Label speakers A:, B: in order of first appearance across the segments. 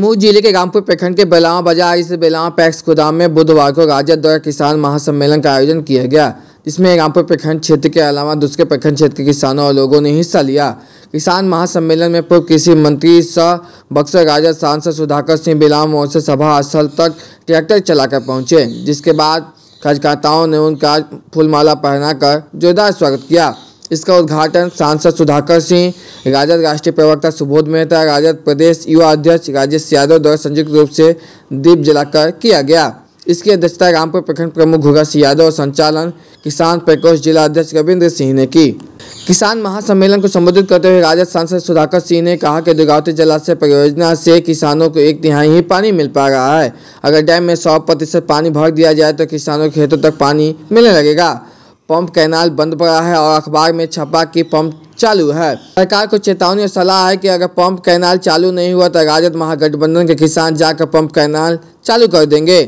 A: दमोह जिले के रामपुर प्रखंड के बेलावा बाजार स्थित बेलावा पैक्स गोदाम में बुधवार को राजद द्वारा किसान महासम्मेलन का आयोजन किया गया, जिसमें रामपुर प्रखंड क्षेत्र के अलावा दूसरे प्रखंड क्षेत्र के किसानों और लोगों ने हिस्सा लिया। किसान महासम्मेलन में पूर्व कृषि मंत्री सह बक्सर राजद सांसद सुधाकर सिंह बेलावा मोड़ से सभा स्थल तक ट्रैक्टर चलाकर पहुंचे, जिसके बाद कार्यकर्ताओं ने उनका फूलमाला पहनाकर जोरदार स्वागत किया। इसका उद्घाटन सांसद सुधाकर सिंह, राजद राष्ट्रीय प्रवक्ता सुबोध मेहता, राजद प्रदेश युवा अध्यक्ष राजेश यादव द्वारा संयुक्त रूप से दीप जलाकर किया गया। इसकी अध्यक्षता रामपुर प्रखंड प्रमुख घुघस यादव और संचालन किसान प्रकोष्ठ जिला अध्यक्ष रविंद्र सिंह ने की। किसान महासम्मेलन को संबोधित करते हुए राजद सांसद सुधाकर सिंह ने कहा कि दुर्गावती जलाशय परियोजना से किसानों को 1/3 ही पानी मिल पा रहा है। अगर डैम में 100% पानी भर दिया जाए तो किसानों के खेतों तक पानी मिलने लगेगा। पंप कैनाल बंद पड़ा है और अखबार में छपा कि पंप चालू है। सरकार को चेतावनी और सलाह है कि अगर पंप कैनाल चालू नहीं हुआ तो राजद महागठबंधन के किसान जाकर पंप कैनाल चालू कर देंगे।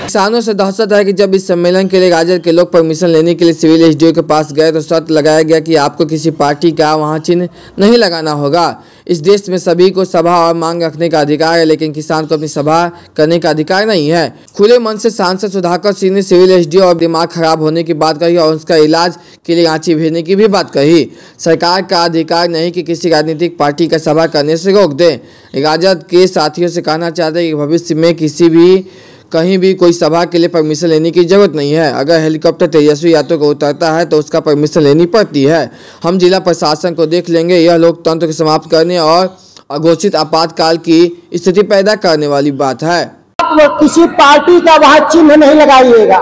A: किसानों से दहशत है कि जब इस सम्मेलन के लिए राजद के लोग परमिशन लेने के लिए सिविल एसडीओ के पास गए तो शर्त लगाया गया कि आपको किसी पार्टी का वहां चिन्ह नहीं लगाना होगा। इस देश में सभी को सभा और मांग रखने का अधिकार है, लेकिन किसान को अपनी सभा करने का अधिकार नहीं है। खुले मन से सांसद सुधाकर सिंह ने सिविल एसडीओ और दिमाग खराब होने की बात कही और उसका इलाज के लिए रांची भेजने की भी बात कही। सरकार का अधिकार नहीं कि किसी राजनीतिक पार्टी का सभा करने से रोक दे। राजद के साथियों से कहना चाहते हैं कि भविष्य में किसी भी कहीं भी कोई सभा के लिए परमिशन लेने की जरूरत नहीं है। अगर हेलीकॉप्टर तेजस्वी यादव को उतरता है तो उसका परमिशन लेनी पड़ती है। हम जिला प्रशासन को देख लेंगे। यह लोकतंत्र को समाप्त करने और अघोषित आपातकाल की स्थिति पैदा करने वाली बात है।
B: आप किसी पार्टी का वहां चिन्ह नहीं लगाइएगा।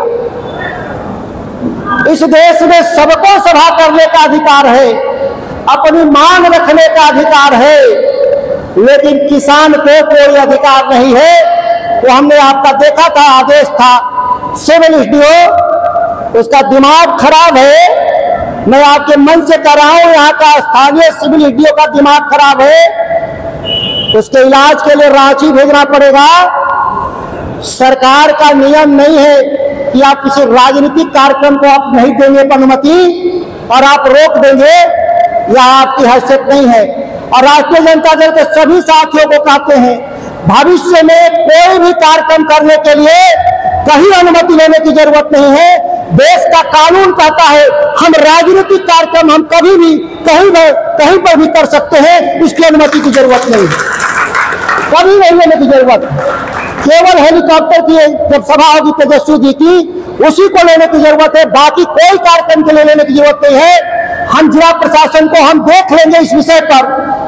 B: इस देश में सबको सभा करने का अधिकार है, अपनी मांग रखने का अधिकार है, लेकिन किसान को कोई अधिकार नहीं है। वो हमने आपका देखा था, आदेश था सिविल एसडीओ, उसका दिमाग खराब है। मैं आपके मन से कह रहा हूं, यहाँ का स्थानीय सिविल एसडीओ का दिमाग खराब है, उसके इलाज के लिए रांची भेजना पड़ेगा। सरकार का नियम नहीं है कि आप किसी राजनीतिक कार्यक्रम को आप नहीं देंगे अनुमति और आप रोक देंगे, यह आपकी हैसियत नहीं है। और राष्ट्रीय जनता दल के सभी साथियों को कहते हैं, भविष्य में कोई भी कार्यक्रम करने के लिए कहीं अनुमति लेने की जरूरत नहीं है। देश का कानून कहता है हम राजनीतिक कार्यक्रम हम कभी भी कहीं पर भी कर सकते हैं, इसकी अनुमति की जरूरत नहीं है, कभी नहीं लेने की जरूरत। केवल हेलीकॉप्टर की जब सभा होगी तेजस्वी जी की, उसी को लेने की जरूरत है, बाकी कोई कार्यक्रम के लिए लेने की जरूरत नहीं है। हम जिला प्रशासन को हम देख लेंगे इस विषय पर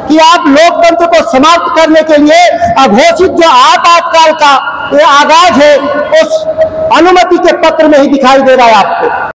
B: कि आप लोकतंत्र को समाप्त करने के लिए अघोषित जो आपातकाल का ये आगाज है, उस अनुमति के पत्र में ही दिखाई दे रहा है आपको।